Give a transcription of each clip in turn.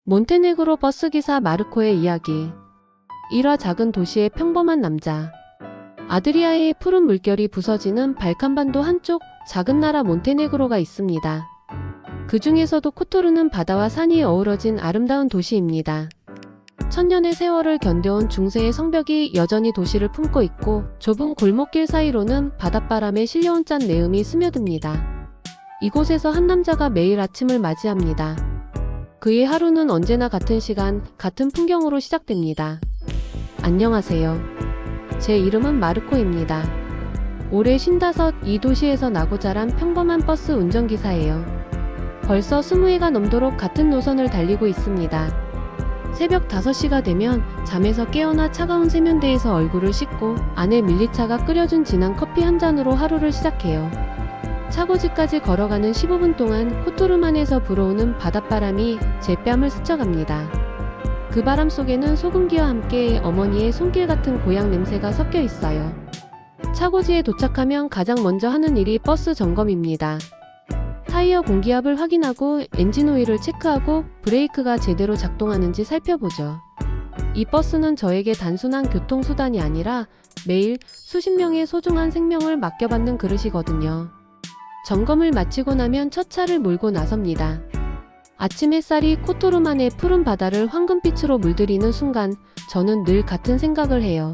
몬테네그로 버스기사 마르코의 이야기. 일화 작은 도시의 평범한 남자. 아드리아의 푸른 물결이 부서지는 발칸반도 한쪽 작은 나라 몬테네그로가 있습니다. 그 중에서도 코토르는 바다와 산이 어우러진 아름다운 도시입니다. 천년의 세월을 견뎌온 중세의 성벽이 여전히 도시를 품고 있고, 좁은 골목길 사이로는 바닷바람에 실려온 짠 내음이 스며듭니다. 이곳에서 한 남자가 매일 아침을 맞이합니다. 그의 하루는 언제나 같은 시간, 같은 풍경으로 시작됩니다. 안녕하세요. 제 이름은 마르코입니다. 올해 55, 이 도시에서 나고 자란 평범한 버스 운전기사예요. 벌써 20회가 넘도록 같은 노선을 달리고 있습니다. 새벽 5시가 되면 잠에서 깨어나 차가운 세면대에서 얼굴을 씻고 안에 밀리차가 끓여준 진한 커피 한 잔으로 하루를 시작해요. 차고지까지 걸어가는 15분 동안 코토르만에서 불어오는 바닷바람이 제 뺨을 스쳐갑니다. 그 바람 속에는 소금기와 함께 어머니의 손길 같은 고향 냄새가 섞여 있어요. 차고지에 도착하면 가장 먼저 하는 일이 버스 점검입니다. 타이어 공기압을 확인하고 엔진 오일을 체크하고 브레이크가 제대로 작동하는지 살펴보죠. 이 버스는 저에게 단순한 교통수단이 아니라 매일 수십 명의 소중한 생명을 맡겨받는 그릇이거든요. 점검을 마치고 나면 첫 차를 몰고 나섭니다. 아침 햇살이 코토르만의 푸른 바다를 황금빛으로 물들이는 순간 저는 늘 같은 생각을 해요.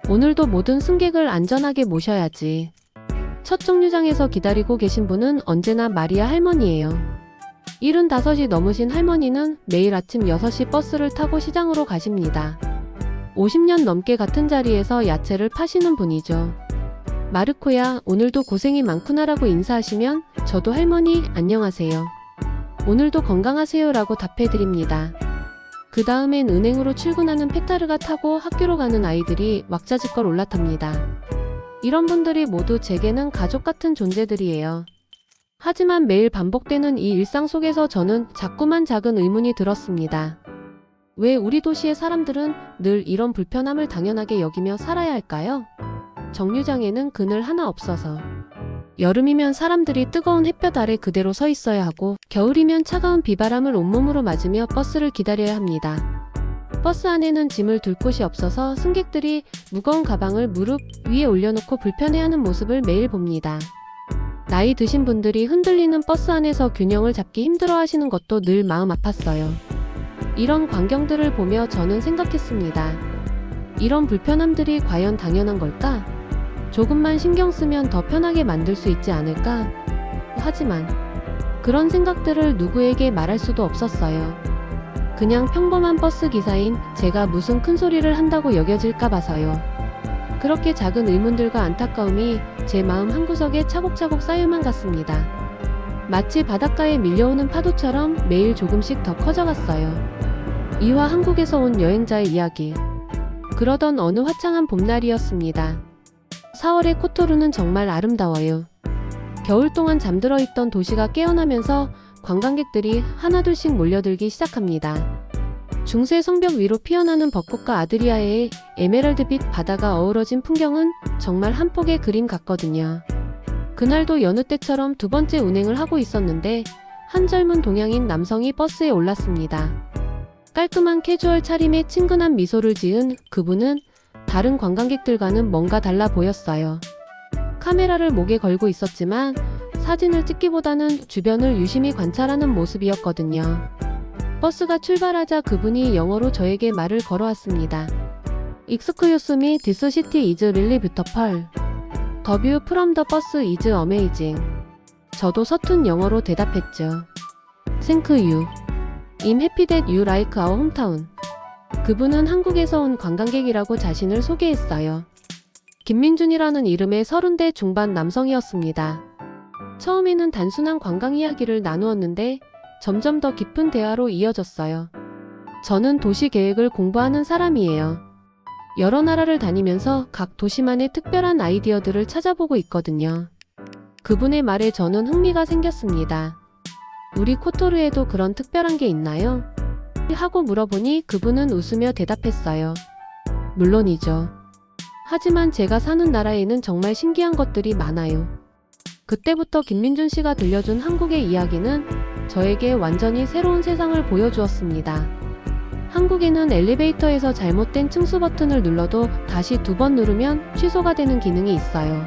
오늘도 모든 승객을 안전하게 모셔야지. 첫 정류장에서 기다리고 계신 분은 언제나 마리아 할머니예요. 75이 넘으신 할머니는 매일 아침 6시 버스를 타고 시장으로 가십니다. 50년 넘게 같은 자리에서 야채를 파시는 분이죠. 마르코야, 오늘도 고생이 많구나라고 인사하시면 저도 할머니 안녕하세요. 오늘도 건강하세요라고 답해드립니다. 그 다음엔 은행으로 출근하는 페타르가 타고 학교로 가는 아이들이 왁자지껄 올라탑니다. 이런 분들이 모두 제게는 가족 같은 존재들이에요. 하지만 매일 반복되는 이 일상 속에서 저는 자꾸만 작은 의문이 들었습니다. 왜 우리 도시의 사람들은 늘 이런 불편함을 당연하게 여기며 살아야 할까요? 정류장에는 그늘 하나 없어서, 여름이면 사람들이 뜨거운 햇볕 아래 그대로 서 있어야 하고, 겨울이면 차가운 비바람을 온몸으로 맞으며 버스를 기다려야 합니다. 버스 안에는 짐을 둘 곳이 없어서 승객들이 무거운 가방을 무릎 위에 올려놓고 불편해하는 모습을 매일 봅니다. 나이 드신 분들이 흔들리는 버스 안에서 균형을 잡기 힘들어하시는 것도 늘 마음 아팠어요. 이런 광경들을 보며 저는 생각했습니다. 이런 불편함들이 과연 당연한 걸까? 조금만 신경 쓰면 더 편하게 만들 수 있지 않을까? 하지만 그런 생각들을 누구에게 말할 수도 없었어요. 그냥 평범한 버스 기사인 제가 무슨 큰 소리를 한다고 여겨질까 봐서요. 그렇게 작은 의문들과 안타까움이 제 마음 한구석에 차곡차곡 쌓여만 갔습니다. 마치 바닷가에 밀려오는 파도처럼 매일 조금씩 더 커져갔어요. 이화 한국에서 온 여행자의 이야기. 그러던 어느 화창한 봄날이었습니다. 4월의 코토르는 정말 아름다워요. 겨울 동안 잠들어 있던 도시가 깨어나면서 관광객들이 하나둘씩 몰려들기 시작합니다. 중세 성벽 위로 피어나는 벚꽃과 아드리아의 에메랄드빛 바다가 어우러진 풍경은 정말 한 폭의 그림 같거든요. 그날도 여느 때처럼 두 번째 운행을 하고 있었는데 한 젊은 동양인 남성이 버스에 올랐습니다. 깔끔한 캐주얼 차림에 친근한 미소를 지은 그분은 다른 관광객들과는 뭔가 달라 보였어요. 카메라를 목에 걸고 있었지만 사진을 찍기보다는 주변을 유심히 관찰하는 모습이었거든요. 버스가 출발하자 그분이 영어로 저에게 말을 걸어왔습니다. Excuse me, this city is really beautiful. The view from the bus is amazing. 저도 서툰 영어로 대답했죠. Thank you. I'm happy that you like our hometown. 그분은 한국에서 온 관광객이라고 자신을 소개했어요. 김민준이라는 이름의 30대 중반 남성이었습니다. 처음에는 단순한 관광 이야기를 나누었는데 점점 더 깊은 대화로 이어졌어요. 저는 도시 계획을 공부하는 사람이에요. 여러 나라를 다니면서 각 도시만의 특별한 아이디어들을 찾아보고 있거든요. 그분의 말에 저는 흥미가 생겼습니다. 우리 코토르에도 그런 특별한 게 있나요? 하고 물어보니 그분은 웃으며 대답했어요. 물론이죠. 하지만 제가 사는 나라에는 정말 신기한 것들이 많아요. 그때부터 김민준 씨가 들려준 한국의 이야기는 저에게 완전히 새로운 세상을 보여주었습니다. 한국에는 엘리베이터에서 잘못된 층수 버튼을 눌러도 다시 2번 누르면 취소가 되는 기능이 있어요.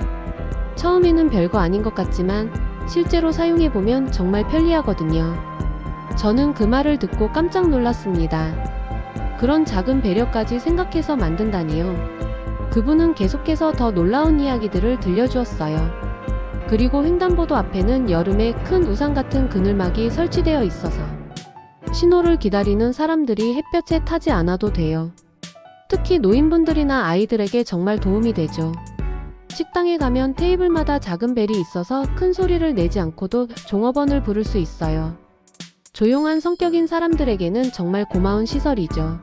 처음에는 별거 아닌 것 같지만 실제로 사용해보면 정말 편리하거든요. 저는 그 말을 듣고 깜짝 놀랐습니다. 그런 작은 배려까지 생각해서 만든다니요. 그분은 계속해서 더 놀라운 이야기들을 들려주었어요. 그리고 횡단보도 앞에는 여름에 큰 우산 같은 그늘막이 설치되어 있어서 신호를 기다리는 사람들이 햇볕에 타지 않아도 돼요. 특히 노인분들이나 아이들에게 정말 도움이 되죠. 식당에 가면 테이블마다 작은 벨이 있어서 큰 소리를 내지 않고도 종업원을 부를 수 있어요. 조용한 성격인 사람들에게는 정말 고마운 시설이죠.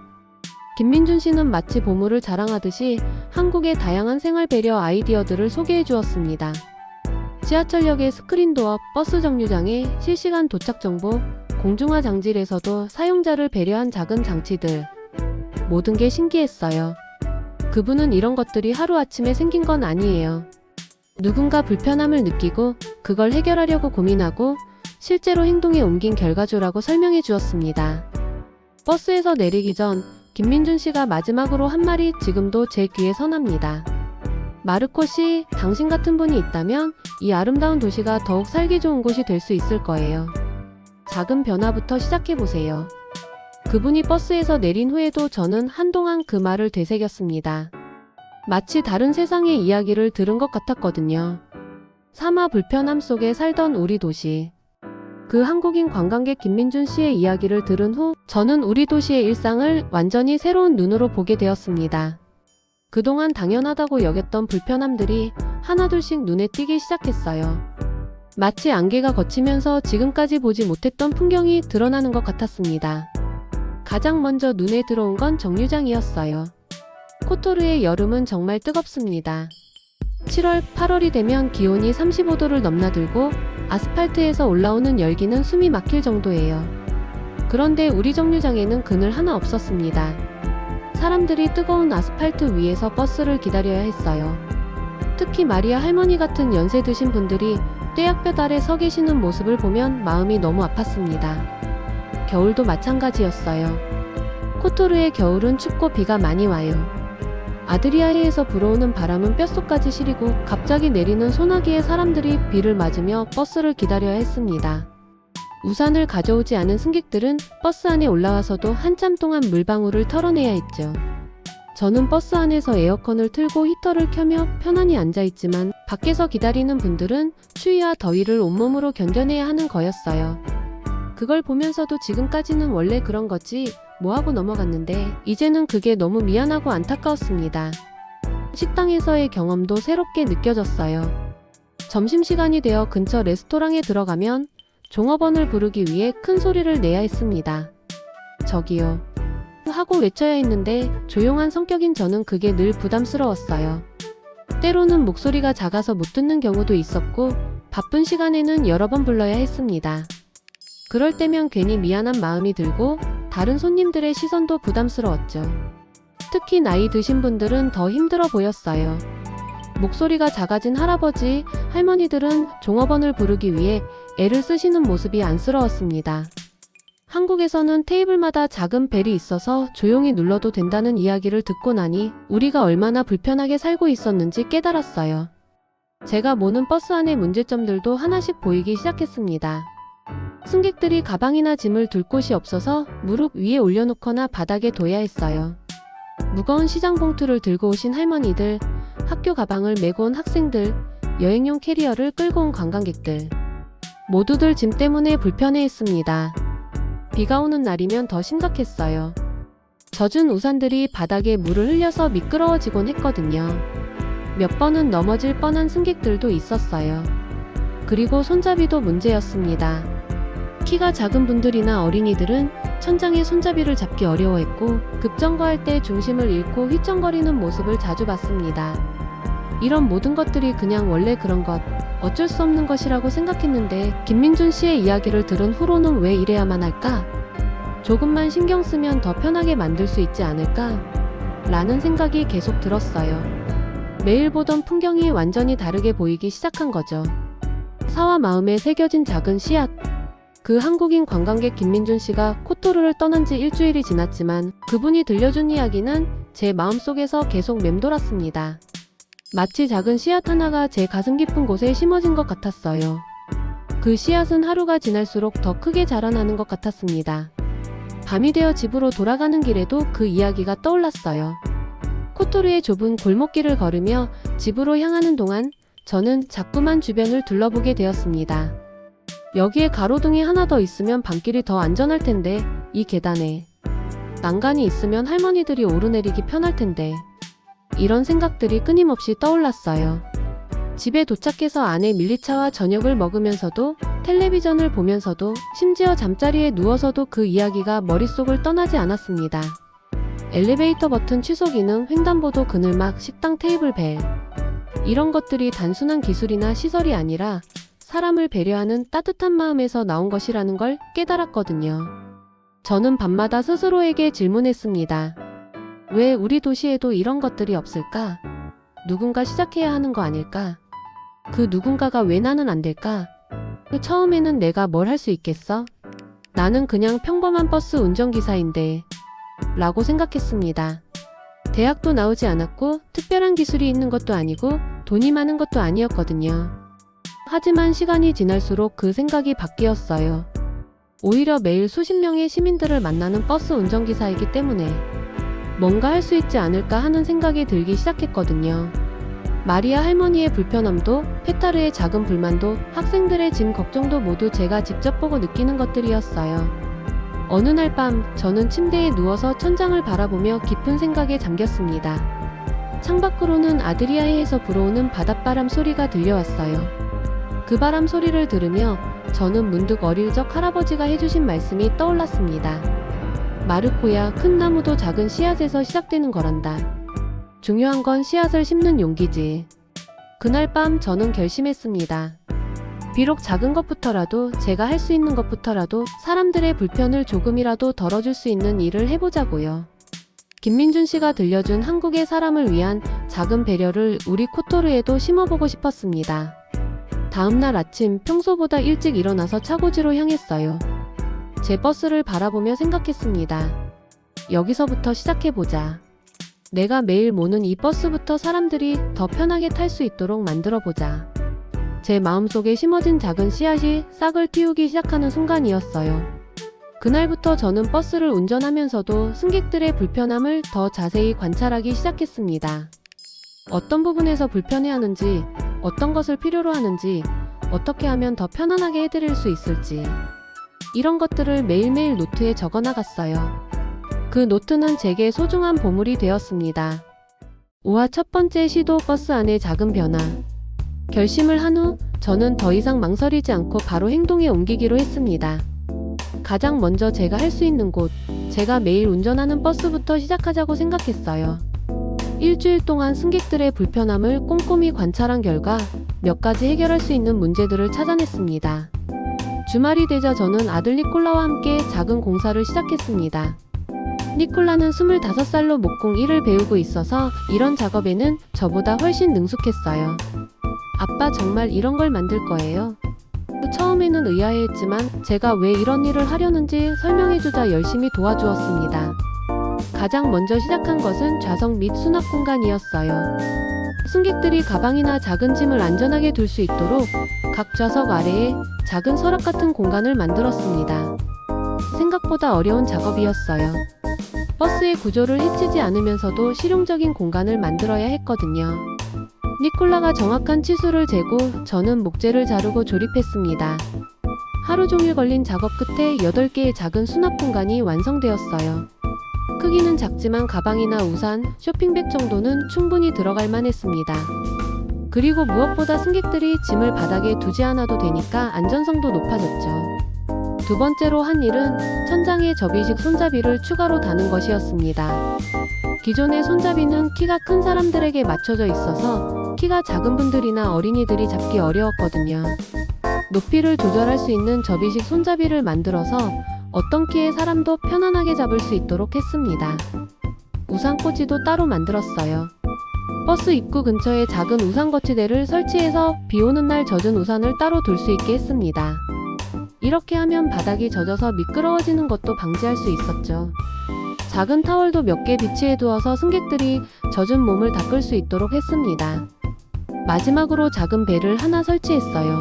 김민준 씨는 마치 보물을 자랑하듯이 한국의 다양한 생활 배려 아이디어들을 소개해 주었습니다. 지하철역의 스크린도어, 버스 정류장의 실시간 도착 정보, 공중화 장질에서도 사용자를 배려한 작은 장치들. 모든 게 신기했어요. 그분은 이런 것들이 하루아침에 생긴 건 아니에요. 누군가 불편함을 느끼고 그걸 해결하려고 고민하고 실제로 행동에 옮긴 결과조라고 설명해 주었습니다. 버스에서 내리기 전 김민준 씨가 마지막으로 한 말이 지금도 제 귀에 선합니다. 마르코 씨, 당신 같은 분이 있다면 이 아름다운 도시가 더욱 살기 좋은 곳이 될 수 있을 거예요. 작은 변화부터 시작해보세요. 그분이 버스에서 내린 후에도 저는 한동안 그 말을 되새겼습니다. 마치 다른 세상의 이야기를 들은 것 같았거든요. 사마 불편함 속에 살던 우리 도시. 그 한국인 관광객 김민준 씨의 이야기를 들은 후 저는 우리 도시의 일상을 완전히 새로운 눈으로 보게 되었습니다. 그동안 당연하다고 여겼던 불편함들이 하나둘씩 눈에 띄기 시작했어요. 마치 안개가 걷히면서 지금까지 보지 못했던 풍경이 드러나는 것 같았습니다. 가장 먼저 눈에 들어온 건 정류장이었어요. 코토르의 여름은 정말 뜨겁습니다. 7월, 8월이 되면 기온이 35도를 넘나들고 아스팔트에서 올라오는 열기는 숨이 막힐 정도예요. 그런데 우리 정류장에는 그늘 하나 없었습니다. 사람들이 뜨거운 아스팔트 위에서 버스를 기다려야 했어요. 특히 마리아 할머니 같은 연세 드신 분들이 떼약볕 아래 서 계시는 모습을 보면 마음이 너무 아팠습니다. 겨울도 마찬가지였어요. 코토르의 겨울은 춥고 비가 많이 와요. 아드리아해에서 불어오는 바람은 뼛속까지 시리고 갑자기 내리는 소나기에 사람들이 비를 맞으며 버스를 기다려야 했습니다. 우산을 가져오지 않은 승객들은 버스 안에 올라와서도 한참 동안 물방울을 털어내야 했죠. 저는 버스 안에서 에어컨을 틀고 히터를 켜며 편안히 앉아있지만 밖에서 기다리는 분들은 추위와 더위를 온몸으로 견뎌내야 하는 거였어요. 그걸 보면서도 지금까지는 원래 그런 거지 뭐하고 넘어갔는데 이제는 그게 너무 미안하고 안타까웠습니다. 식당에서의 경험도 새롭게 느껴졌어요. 점심시간이 되어 근처 레스토랑에 들어가면 종업원을 부르기 위해 큰 소리를 내야 했습니다. 저기요. 하고 외쳐야 했는데 조용한 성격인 저는 그게 늘 부담스러웠어요. 때로는 목소리가 작아서 못 듣는 경우도 있었고 바쁜 시간에는 여러 번 불러야 했습니다. 그럴 때면 괜히 미안한 마음이 들고 다른 손님들의 시선도 부담스러웠죠. 특히 나이 드신 분들은 더 힘들어 보였어요. 목소리가 작아진 할아버지, 할머니들은 종업원을 부르기 위해 애를 쓰시는 모습이 안쓰러웠습니다. 한국에서는 테이블마다 작은 벨이 있어서 조용히 눌러도 된다는 이야기를 듣고 나니 우리가 얼마나 불편하게 살고 있었는지 깨달았어요. 제가 모는 버스 안의 문제점들도 하나씩 보이기 시작했습니다. 승객들이 가방이나 짐을 둘 곳이 없어서 무릎 위에 올려놓거나 바닥에 둬야 했어요. 무거운 시장 봉투를 들고 오신 할머니들, 학교 가방을 메고 온 학생들, 여행용 캐리어를 끌고 온 관광객들. 모두들 짐 때문에 불편해했습니다. 비가 오는 날이면 더 심각했어요. 젖은 우산들이 바닥에 물을 흘려서 미끄러워지곤 했거든요. 몇 번은 넘어질 뻔한 승객들도 있었어요. 그리고 손잡이도 문제였습니다. 키가 작은 분들이나 어린이들은 천장에 손잡이를 잡기 어려워했고 급정거할 때 중심을 잃고 휘청거리는 모습을 자주 봤습니다. 이런 모든 것들이 그냥 원래 그런 것, 어쩔 수 없는 것이라고 생각했는데 김민준 씨의 이야기를 들은 후로는 왜 이래야만 할까? 조금만 신경 쓰면 더 편하게 만들 수 있지 않을까? 라는 생각이 계속 들었어요. 매일 보던 풍경이 완전히 다르게 보이기 시작한 거죠. 사와 마음에 새겨진 작은 씨앗. 그 한국인 관광객 김민준 씨가 코토르를 떠난 지 일주일이 지났지만 그분이 들려준 이야기는 제 마음속에서 계속 맴돌았습니다. 마치 작은 씨앗 하나가 제 가슴 깊은 곳에 심어진 것 같았어요. 그 씨앗은 하루가 지날수록 더 크게 자라나는 것 같았습니다. 밤이 되어 집으로 돌아가는 길에도 그 이야기가 떠올랐어요. 코토르의 좁은 골목길을 걸으며 집으로 향하는 동안 저는 자꾸만 주변을 둘러보게 되었습니다. 여기에 가로등이 하나 더 있으면 밤길이 더 안전할 텐데, 이 계단에 난간이 있으면 할머니들이 오르내리기 편할 텐데, 이런 생각들이 끊임없이 떠올랐어요. 집에 도착해서 아내 밀리차와 저녁을 먹으면서도, 텔레비전을 보면서도, 심지어 잠자리에 누워서도 그 이야기가 머릿속을 떠나지 않았습니다. 엘리베이터 버튼 취소 기능, 횡단보도 그늘막, 식당 테이블 벨, 이런 것들이 단순한 기술이나 시설이 아니라 사람을 배려하는 따뜻한 마음에서 나온 것이라는 걸 깨달았거든요. 저는 밤마다 스스로에게 질문했습니다. 왜 우리 도시에도 이런 것들이 없을까? 누군가 시작해야 하는 거 아닐까? 그 누군가가 왜 나는 안 될까? 처음에는 내가 뭘 할 수 있겠어? 나는 그냥 평범한 버스 운전기사인데 라고 생각했습니다. 대학도 나오지 않았고 특별한 기술이 있는 것도 아니고 돈이 많은 것도 아니었거든요. 하지만 시간이 지날수록 그 생각이 바뀌었어요. 오히려 매일 수십 명의 시민들을 만나는 버스 운전기사이기 때문에 뭔가 할 수 있지 않을까 하는 생각이 들기 시작했거든요. 마리아 할머니의 불편함도, 페타르의 작은 불만도, 학생들의 짐 걱정도 모두 제가 직접 보고 느끼는 것들이었어요. 어느 날 밤 저는 침대에 누워서 천장을 바라보며 깊은 생각에 잠겼습니다. 창밖으로는 아드리아해에서 불어오는 바닷바람 소리가 들려왔어요. 그 바람 소리를 들으며 저는 문득 어릴 적 할아버지가 해주신 말씀이 떠올랐습니다. 마르코야, 큰 나무도 작은 씨앗에서 시작되는 거란다. 중요한 건 씨앗을 심는 용기지. 그날 밤 저는 결심했습니다. 비록 작은 것부터라도, 제가 할 수 있는 것부터라도 사람들의 불편을 조금이라도 덜어줄 수 있는 일을 해보자고요. 김민준 씨가 들려준 한국의 사람을 위한 작은 배려를 우리 코토르에도 심어보고 싶었습니다. 다음날 아침 평소보다 일찍 일어나서 차고지로 향했어요. 제 버스를 바라보며 생각했습니다. 여기서부터 시작해보자. 내가 매일 모는 이 버스부터 사람들이 더 편하게 탈 수 있도록 만들어보자. 제 마음속에 심어진 작은 씨앗이 싹을 틔우기 시작하는 순간이었어요. 그날부터 저는 버스를 운전하면서도 승객들의 불편함을 더 자세히 관찰하기 시작했습니다. 어떤 부분에서 불편해하는지, 어떤 것을 필요로 하는지, 어떻게 하면 더 편안하게 해드릴 수 있을지, 이런 것들을 매일매일 노트에 적어나갔어요. 그 노트는 제게 소중한 보물이 되었습니다. 5화 첫 번째 시도, 버스 안의 작은 변화. 결심을 한 후 저는 더 이상 망설이지 않고 바로 행동에 옮기기로 했습니다. 가장 먼저 제가 할 수 있는 곳, 제가 매일 운전하는 버스부터 시작하자고 생각했어요. 일주일 동안 승객들의 불편함을 꼼꼼히 관찰한 결과 몇 가지 해결할 수 있는 문제들을 찾아냈습니다. 주말이 되자 저는 아들 니콜라와 함께 작은 공사를 시작했습니다. 니콜라는 25살로 목공 1을 배우고 있어서 이런 작업에는 저보다 훨씬 능숙했어요. 아빠, 정말 이런 걸 만들 거예요? 처음에는 의아해했지만 제가 왜 이런 일을 하려는지 설명해주자 열심히 도와주었습니다. 가장 먼저 시작한 것은 좌석 및 수납 공간이었어요. 승객들이 가방이나 작은 짐을 안전하게 둘 수 있도록 각 좌석 아래에 작은 서랍 같은 공간을 만들었습니다. 생각보다 어려운 작업이었어요. 버스의 구조를 해치지 않으면서도 실용적인 공간을 만들어야 했거든요. 니콜라가 정확한 치수를 재고 저는 목재를 자르고 조립했습니다. 하루 종일 걸린 작업 끝에 8개의 작은 수납 공간이 완성되었어요. 크기는 작지만 가방이나 우산, 쇼핑백 정도는 충분히 들어갈 만했습니다. 그리고 무엇보다 승객들이 짐을 바닥에 두지 않아도 되니까 안전성도 높아졌죠. 두 번째로 한 일은 천장에 접이식 손잡이를 추가로 다는 것이었습니다. 기존의 손잡이는 키가 큰 사람들에게 맞춰져 있어서 키가 작은 분들이나 어린이들이 잡기 어려웠거든요. 높이를 조절할 수 있는 접이식 손잡이를 만들어서 어떤 키의 사람도 편안하게 잡을 수 있도록 했습니다. 우산 꽂이도 따로 만들었어요. 버스 입구 근처에 작은 우산 거치대를 설치해서 비 오는 날 젖은 우산을 따로 둘 수 있게 했습니다. 이렇게 하면 바닥이 젖어서 미끄러워지는 것도 방지할 수 있었죠. 작은 타월도 몇 개 비치해 두어서 승객들이 젖은 몸을 닦을 수 있도록 했습니다. 마지막으로 작은 배를 하나 설치했어요.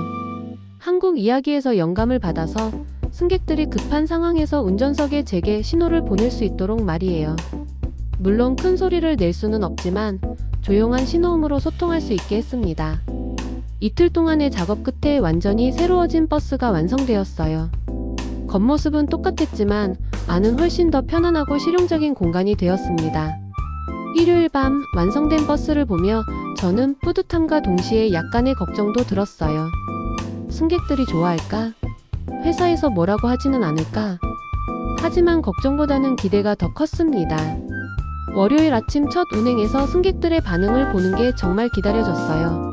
한국 이야기에서 영감을 받아서 승객들이 급한 상황에서 운전석에 제게 신호를 보낼 수 있도록 말이에요. 물론 큰 소리를 낼 수는 없지만 조용한 신호음으로 소통할 수 있게 했습니다. 이틀 동안의 작업 끝에 완전히 새로워진 버스가 완성되었어요. 겉모습은 똑같았지만 안은 훨씬 더 편안하고 실용적인 공간이 되었습니다. 일요일 밤 완성된 버스를 보며 저는 뿌듯함과 동시에 약간의 걱정도 들었어요. 승객들이 좋아할까? 회사에서 뭐라고 하지는 않을까? 하지만 걱정보다는 기대가 더 컸습니다. 월요일 아침 첫 운행에서 승객들의 반응을 보는 게 정말 기다려졌어요.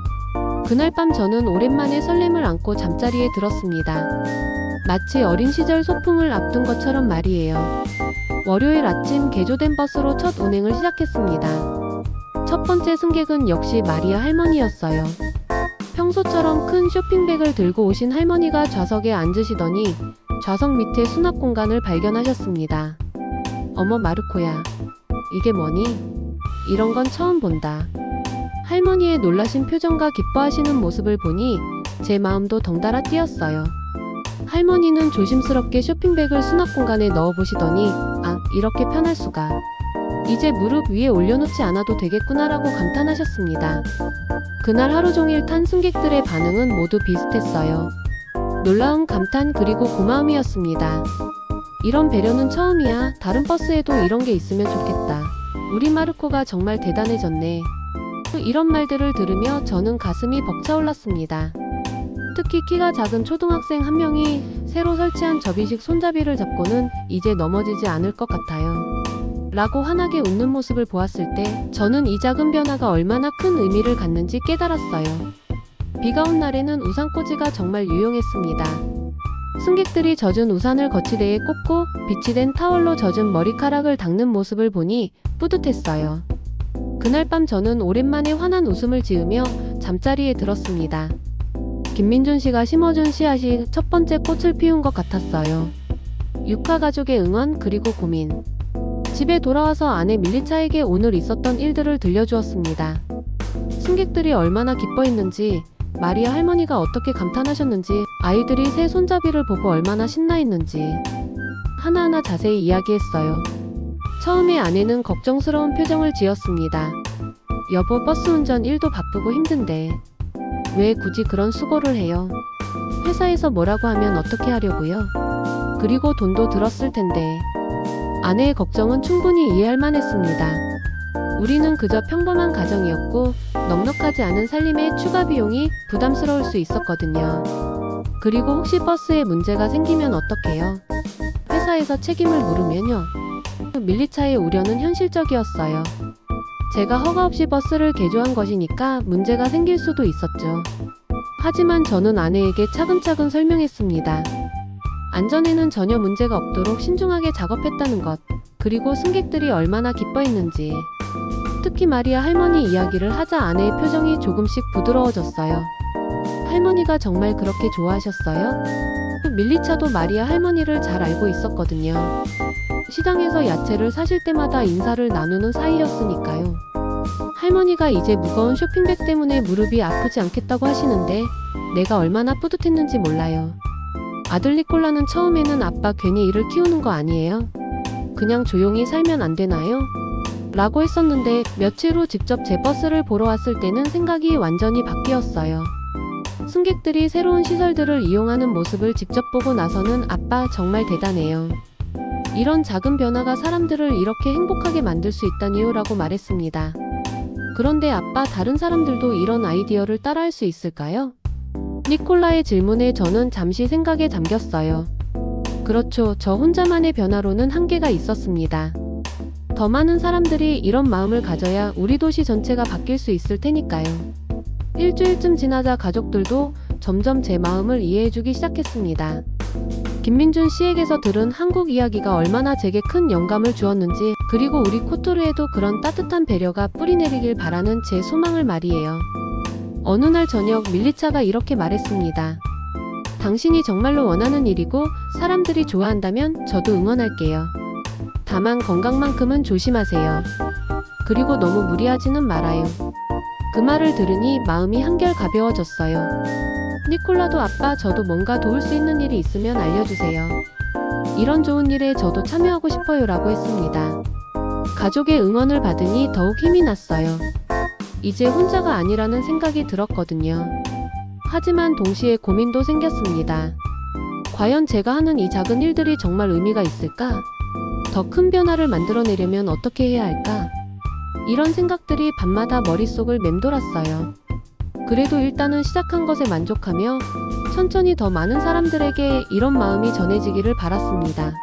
그날 밤 저는 오랜만에 설렘을 안고 잠자리에 들었습니다. 마치 어린 시절 소풍을 앞둔 것처럼 말이에요. 월요일 아침 개조된 버스로 첫 운행을 시작했습니다. 첫 번째 승객은 역시 마리아 할머니였어요. 평소처럼 큰 쇼핑백을 들고 오신 할머니가 좌석에 앉으시더니 좌석 밑에 수납 공간을 발견하셨습니다. 어머 마르코야, 이게 뭐니? 이런 건 처음 본다. 할머니의 놀라신 표정과 기뻐하시는 모습을 보니 제 마음도 덩달아 뛰었어요. 할머니는 조심스럽게 쇼핑백을 수납 공간에 넣어보시더니 아, 이렇게 편할 수가. 이제 무릎 위에 올려놓지 않아도 되겠구나라고 감탄하셨습니다. 그날 하루 종일 탄 승객들의 반응은 모두 비슷했어요. 놀라운 감탄 그리고 고마움이었습니다. 이런 배려는 처음이야. 다른 버스에도 이런 게 있으면 좋겠다. 우리 마르코가 정말 대단해졌네. 이런 말들을 들으며 저는 가슴이 벅차올랐습니다. 특히 키가 작은 초등학생 한 명이 새로 설치한 접이식 손잡이를 잡고는 이제 넘어지지 않을 것 같아요. 라고 환하게 웃는 모습을 보았을 때 저는 이 작은 변화가 얼마나 큰 의미를 갖는지 깨달았어요. 비가 온 날에는 우산꽂이가 정말 유용했습니다. 승객들이 젖은 우산을 거치대에 꽂고 빛이 된 타월로 젖은 머리카락을 닦는 모습을 보니 뿌듯했어요. 그날 밤 저는 오랜만에 환한 웃음을 지으며 잠자리에 들었습니다. 김민준 씨가 심어준 씨앗이 첫 번째 꽃을 피운 것 같았어요. 육하 가족의 응원 그리고 고민. 집에 돌아와서 아내 밀리차에게 오늘 있었던 일들을 들려주었습니다. 승객들이 얼마나 기뻐했는지, 마리아 할머니가 어떻게 감탄하셨는지, 아이들이 새 손잡이를 보고 얼마나 신나했는지 하나하나 자세히 이야기했어요. 처음에 아내는 걱정스러운 표정을 지었습니다. 여보, 버스 운전 일도 바쁘고 힘든데 왜 굳이 그런 수고를 해요? 회사에서 뭐라고 하면 어떻게 하려고요? 그리고 돈도 들었을 텐데. 아내의 걱정은 충분히 이해할 만했습니다. 우리는 그저 평범한 가정이었고 넉넉하지 않은 살림에 추가 비용이 부담스러울 수 있었거든요. 그리고 혹시 버스에 문제가 생기면 어떡해요? 회사에서 책임을 물으면요. 밀리차의 우려는 현실적이었어요. 제가 허가 없이 버스를 개조한 것이니까 문제가 생길 수도 있었죠. 하지만 저는 아내에게 차근차근 설명했습니다. 안전에는 전혀 문제가 없도록 신중하게 작업했다는 것, 그리고 승객들이 얼마나 기뻐했는지. 특히 마리아 할머니 이야기를 하자 아내의 표정이 조금씩 부드러워졌어요. 할머니가 정말 그렇게 좋아하셨어요? 밀리차도 마리아 할머니를 잘 알고 있었거든요. 시장에서 야채를 사실 때마다 인사를 나누는 사이였으니까요. 할머니가 이제 무거운 쇼핑백 때문에 무릎이 아프지 않겠다고 하시는데 내가 얼마나 뿌듯했는지 몰라요. 아들 니콜라는 처음에는 아빠 괜히 일을 키우는 거 아니에요? 그냥 조용히 살면 안 되나요? 라고 했었는데 며칠 후 직접 제 버스를 보러 왔을 때는 생각이 완전히 바뀌었어요. 승객들이 새로운 시설들을 이용하는 모습을 직접 보고 나서는 아빠 정말 대단해요. 이런 작은 변화가 사람들을 이렇게 행복하게 만들 수 있다니요 라고 말했습니다. 그런데 아빠, 다른 사람들도 이런 아이디어를 따라할 수 있을까요? 니콜라의 질문에 저는 잠시 생각에 잠겼어요. 그렇죠. 저 혼자만의 변화로는 한계가 있었습니다. 더 많은 사람들이 이런 마음을 가져야 우리 도시 전체가 바뀔 수 있을 테니까요. 일주일쯤 지나자 가족들도 점점 제 마음을 이해해주기 시작했습니다. 김민준 씨에게서 들은 한국 이야기가 얼마나 제게 큰 영감을 주었는지, 그리고 우리 코토르에도 그런 따뜻한 배려가 뿌리내리길 바라는 제 소망을 말이에요. 어느 날 저녁 밀리차가 이렇게 말했습니다. 당신이 정말로 원하는 일이고 사람들이 좋아한다면 저도 응원할게요. 다만 건강만큼은 조심하세요. 그리고 너무 무리하지는 말아요. 그 말을 들으니 마음이 한결 가벼워졌어요. 니콜라도 아빠, 저도 뭔가 도울 수 있는 일이 있으면 알려주세요. 이런 좋은 일에 저도 참여하고 싶어요 라고 했습니다. 가족의 응원을 받으니 더욱 힘이 났어요. 이제 혼자가 아니라는 생각이 들었거든요. 하지만 동시에 고민도 생겼습니다. 과연 제가 하는 이 작은 일들이 정말 의미가 있을까? 더 큰 변화를 만들어내려면 어떻게 해야 할까? 이런 생각들이 밤마다 머릿속을 맴돌았어요. 그래도 일단은 시작한 것에 만족하며 천천히 더 많은 사람들에게 이런 마음이 전해지기를 바랐습니다.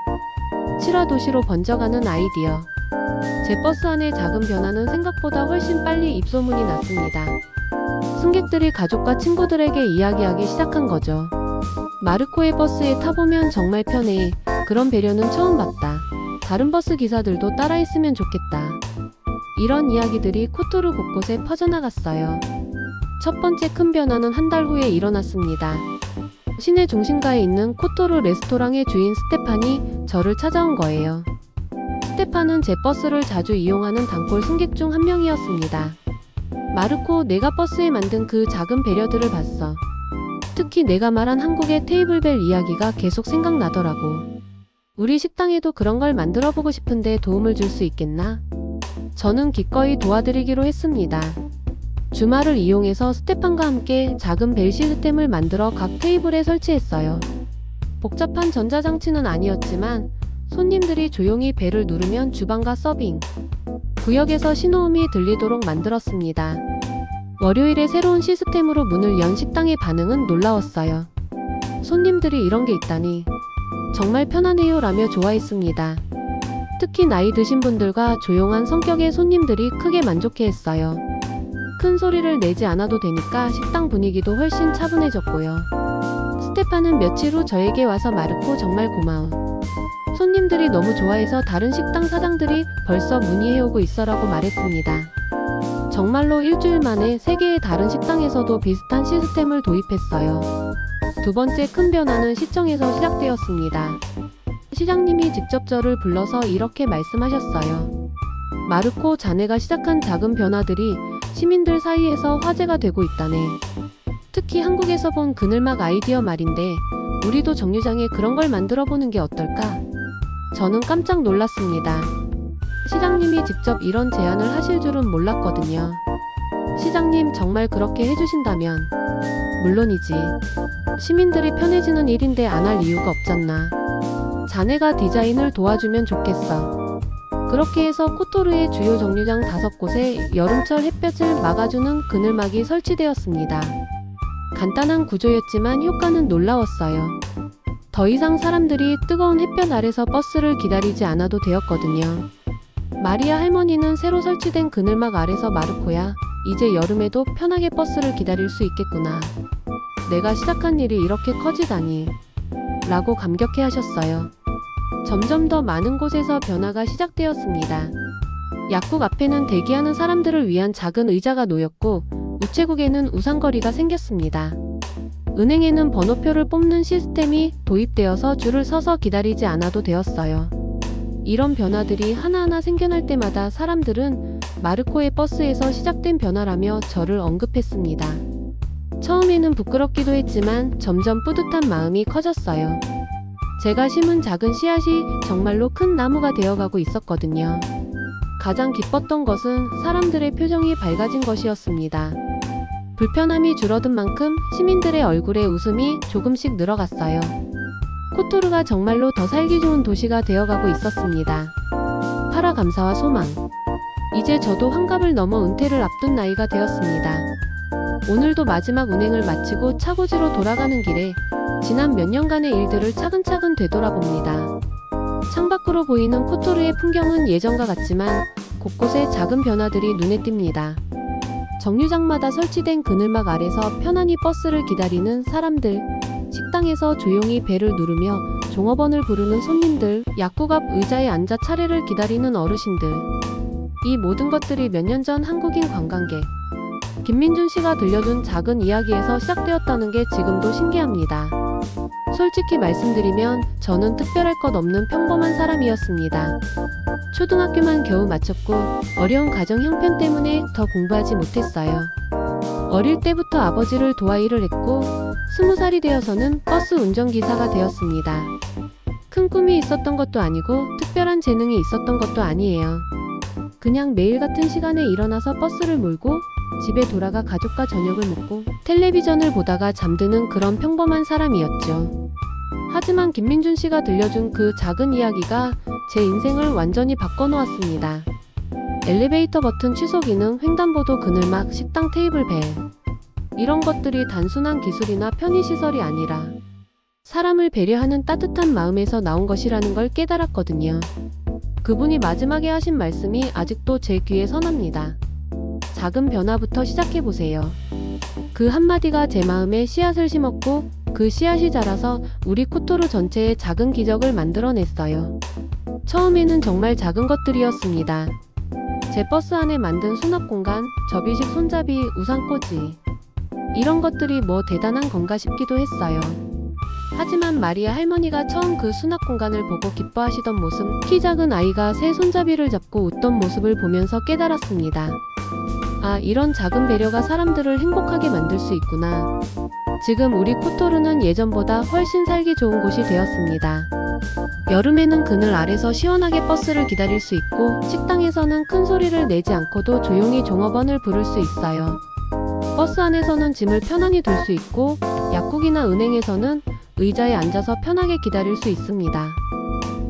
칠화도시로 번져가는 아이디어. 제 버스 안의 작은 변화는 생각보다 훨씬 빨리 입소문이 났습니다. 승객들이 가족과 친구들에게 이야기하기 시작한 거죠. 마르코의 버스에 타보면 정말 편해. 그런 배려는 처음 봤다. 다른 버스 기사들도 따라했으면 좋겠다. 이런 이야기들이 코토르 곳곳에 퍼져나갔어요. 첫 번째 큰 변화는 한 달 후에 일어났습니다. 시내 중심가에 있는 코토르 레스토랑의 주인 스테판이 저를 찾아온 거예요. 스테판은 제 버스를 자주 이용하는 단골 승객 중 한 명이었습니다. 마르코, 내가 버스에 만든 그 작은 배려들을 봤어. 특히 내가 말한 한국의 테이블벨 이야기가 계속 생각나더라고. 우리 식당에도 그런 걸 만들어 보고 싶은데 도움을 줄 수 있겠나? 저는 기꺼이 도와드리기로 했습니다. 주말을 이용해서 스테판과 함께 작은 벨 시스템을 만들어 각 테이블에 설치했어요. 복잡한 전자장치는 아니었지만 손님들이 조용히 벨을 누르면 주방과 서빙, 구역에서 신호음이 들리도록 만들었습니다. 월요일에 새로운 시스템으로 문을 연 식당의 반응은 놀라웠어요. 손님들이 이런 게 있다니 정말 편하네요 라며 좋아했습니다. 특히 나이 드신 분들과 조용한 성격의 손님들이 크게 만족해했어요. 큰 소리를 내지 않아도 되니까 식당 분위기도 훨씬 차분해졌고요. 스테판은 며칠 후 저에게 와서 마르코, 정말 고마워. 손님들이 너무 좋아해서 다른 식당 사장들이 벌써 문의해오고 있어라고 말했습니다. 정말로 일주일 만에 3개의 다른 식당에서도 비슷한 시스템을 도입했어요. 두 번째 큰 변화는 시청에서 시작되었습니다. 시장님이 직접 저를 불러서 이렇게 말씀하셨어요. 마르코, 자네가 시작한 작은 변화들이 시민들 사이에서 화제가 되고 있다네. 특히 한국에서 본 그늘막 아이디어 말인데 우리도 정류장에 그런 걸 만들어 보는 게 어떨까? 저는 깜짝 놀랐습니다. 시장님이 직접 이런 제안을 하실 줄은 몰랐거든요. 시장님, 정말 그렇게 해주신다면 물론이지. 시민들이 편해지는 일인데 안 할 이유가 없잖나. 자네가 디자인을 도와주면 좋겠어. 그렇게 해서 코토르의 주요 정류장 5곳에 여름철 햇볕을 막아주는 그늘막이 설치되었습니다. 간단한 구조였지만 효과는 놀라웠어요. 더 이상 사람들이 뜨거운 햇볕 아래서 버스를 기다리지 않아도 되었거든요. 마리아 할머니는 새로 설치된 그늘막 아래서 마르코야, 이제 여름에도 편하게 버스를 기다릴 수 있겠구나. 내가 시작한 일이 이렇게 커지다니. 라고 감격해 하셨어요. 점점 더 많은 곳에서 변화가 시작되었습니다. 약국 앞에는 대기하는 사람들을 위한 작은 의자가 놓였고 우체국에는 우산거리가 생겼습니다. 은행에는 번호표를 뽑는 시스템이 도입되어서 줄을 서서 기다리지 않아도 되었어요. 이런 변화들이 하나하나 생겨날 때마다 사람들은 마르코의 버스에서 시작된 변화라며 저를 언급했습니다. 처음에는 부끄럽기도 했지만 점점 뿌듯한 마음이 커졌어요. 제가 심은 작은 씨앗이 정말로 큰 나무가 되어가고 있었거든요. 가장 기뻤던 것은 사람들의 표정이 밝아진 것이었습니다. 불편함이 줄어든 만큼 시민들의 얼굴에 웃음이 조금씩 늘어갔어요. 코토르가 정말로 더 살기 좋은 도시가 되어가고 있었습니다. 파라 감사와 소망. 이제 저도 환갑을 넘어 은퇴를 앞둔 나이가 되었습니다. 오늘도 마지막 운행을 마치고 차고지로 돌아가는 길에 지난 몇 년간의 일들을 차근차근 되돌아봅니다. 창밖으로 보이는 코토르의 풍경은 예전과 같지만 곳곳에 작은 변화들이 눈에 띕니다. 정류장마다 설치된 그늘막 아래서 편안히 버스를 기다리는 사람들, 식당에서 조용히 벨을 누르며 종업원을 부르는 손님들, 약국 앞 의자에 앉아 차례를 기다리는 어르신들. 이 모든 것들이 몇 년 전 한국인 관광객 김민준 씨가 들려준 작은 이야기에서 시작되었다는 게 지금도 신기합니다. 솔직히 말씀드리면 저는 특별할 것 없는 평범한 사람이었습니다. 초등학교만 겨우 마쳤고 어려운 가정 형편 때문에 더 공부하지 못했어요. 어릴 때부터 아버지를 도와 일을 했고 20살이 되어서는 버스 운전기사가 되었습니다. 큰 꿈이 있었던 것도 아니고 특별한 재능이 있었던 것도 아니에요. 그냥 매일 같은 시간에 일어나서 버스를 몰고 집에 돌아가 가족과 저녁을 먹고 텔레비전을 보다가 잠드는 그런 평범한 사람이었죠. 하지만 김민준 씨가 들려준 그 작은 이야기가 제 인생을 완전히 바꿔놓았습니다. 엘리베이터 버튼 취소 기능, 횡단보도 그늘막, 식당 테이블 벨. 이런 것들이 단순한 기술이나 편의시설이 아니라 사람을 배려하는 따뜻한 마음에서 나온 것이라는 걸 깨달았거든요. 그분이 마지막에 하신 말씀이 아직도 제 귀에 선합니다. 작은 변화부터 시작해보세요. 그 한마디가 제 마음에 씨앗을 심었고 그 씨앗이 자라서 우리 코토르 전체에 작은 기적을 만들어냈어요. 처음에는 정말 작은 것들이었습니다. 제 버스 안에 만든 수납 공간, 접이식 손잡이, 우산꽂이. 이런 것들이 뭐 대단한 건가 싶기도 했어요. 하지만 마리아 할머니가 처음 그 수납 공간을 보고 기뻐하시던 모습, 키 작은 아이가 새 손잡이를 잡고 웃던 모습을 보면서 깨달았습니다. 아, 이런 작은 배려가 사람들을 행복하게 만들 수 있구나. 지금 우리 코토르는 예전보다 훨씬 살기 좋은 곳이 되었습니다. 여름에는 그늘 아래서 시원하게 버스를 기다릴 수 있고 식당에서는 큰 소리를 내지 않고도 조용히 종업원을 부를 수 있어요. 버스 안에서는 짐을 편안히 둘 수 있고 약국이나 은행에서는 의자에 앉아서 편하게 기다릴 수 있습니다.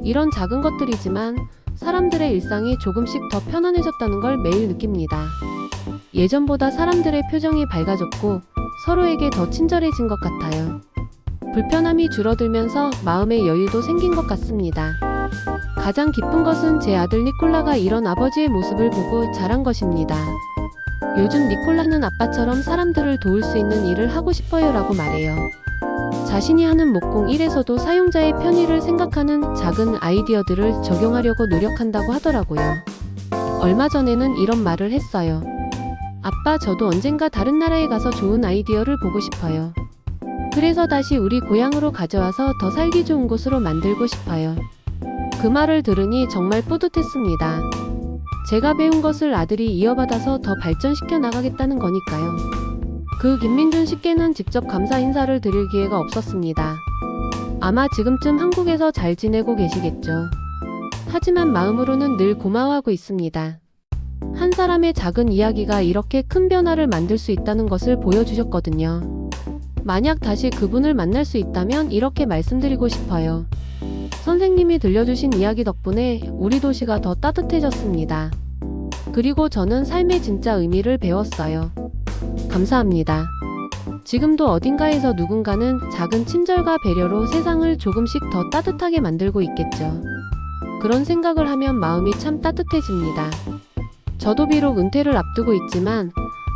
이런 작은 것들이지만 사람들의 일상이 조금씩 더 편안해졌다는 걸 매일 느낍니다. 예전보다 사람들의 표정이 밝아졌고 서로에게 더 친절해진 것 같아요. 불편함이 줄어들면서 마음의 여유도 생긴 것 같습니다. 가장 기쁜 것은 제 아들 니콜라가 이런 아버지의 모습을 보고 자란 것입니다. 요즘 니콜라는 아빠처럼 사람들을 도울 수 있는 일을 하고 싶어요 라고 말해요. 자신이 하는 목공 일에서도 사용자의 편의를 생각하는 작은 아이디어들을 적용하려고 노력한다고 하더라고요. 얼마 전에는 이런 말을 했어요. 아빠, 저도 언젠가 다른 나라에 가서 좋은 아이디어를 보고 싶어요. 그래서 다시 우리 고향으로 가져와서 더 살기 좋은 곳으로 만들고 싶어요. 그 말을 들으니 정말 뿌듯했습니다. 제가 배운 것을 아들이 이어받아서 더 발전시켜 나가겠다는 거니까요. 그 김민준 씨께는 직접 감사 인사를 드릴 기회가 없었습니다. 아마 지금쯤 한국에서 잘 지내고 계시겠죠. 하지만 마음으로는 늘 고마워하고 있습니다. 한 사람의 작은 이야기가 이렇게 큰 변화를 만들 수 있다는 것을 보여주셨거든요. 만약 다시 그분을 만날 수 있다면 이렇게 말씀드리고 싶어요. 선생님이 들려주신 이야기 덕분에 우리 도시가 더 따뜻해졌습니다. 그리고 저는 삶의 진짜 의미를 배웠어요. 감사합니다. 지금도 어딘가에서 누군가는 작은 친절과 배려로 세상을 조금씩 더 따뜻하게 만들고 있겠죠. 그런 생각을 하면 마음이 참 따뜻해집니다. 저도 비록 은퇴를 앞두고 있지만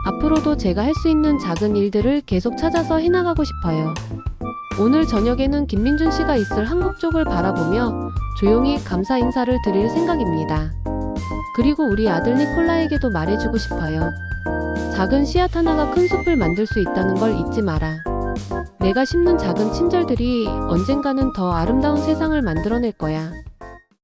앞으로도 제가 할 수 있는 작은 일들을 계속 찾아서 해나가고 싶어요. 오늘 저녁에는 김민준 씨가 있을 한국 쪽을 바라보며 조용히 감사 인사를 드릴 생각입니다. 그리고 우리 아들 니콜라에게도 말해주고 싶어요. 작은 씨앗 하나가 큰 숲을 만들 수 있다는 걸 잊지 마라. 내가 심는 작은 친절들이 언젠가는 더 아름다운 세상을 만들어낼 거야.